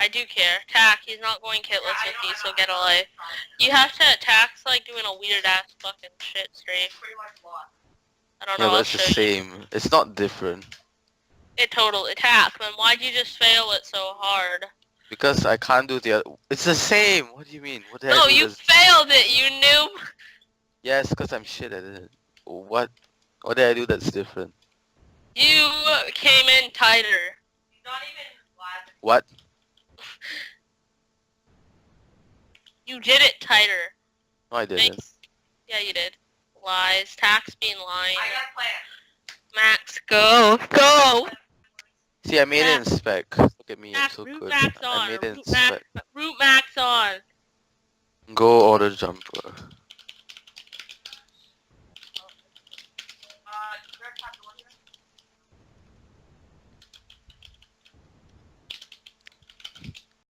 I do care. Tack, he's not going kitless with you, so get a life. You have to attack's like doing a weird ass fucking shit stream. I don't know, Yeah, but I'll it's the show you. same. It's not different. It totally attack, then why'd you just fail it so hard? Because I can't do the other. It's the same! What do you mean? What did I No, do you that's... failed it, you noob! Yes, because I'm shit at it. What? What did I do that's different? You came in tighter. Not even What? You did it tighter. No, I didn't. Yeah, you did. Lies. Tax being lying. I got a plan. Max, go. Go! See, I made it in spec. Look at me, I'm Max, so root good. Max I on. made it in Root Max, spec. root Max on. Go order jumper.